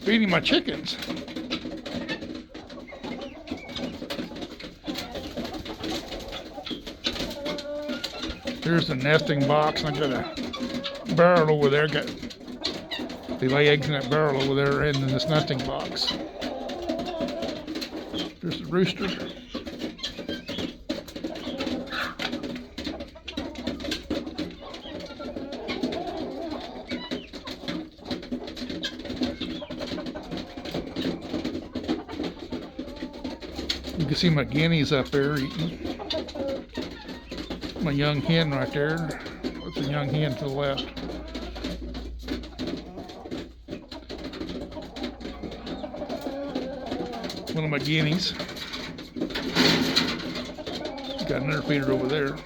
feeding my chickens. Here's the nesting box. I got a barrel over there. They lay eggs in that barrel over there and in this nesting box. There's the rooster. You can see my guineas up there eating. My young hen right there. That's a young hen to the left. One of my guineas. Got another feeder over there.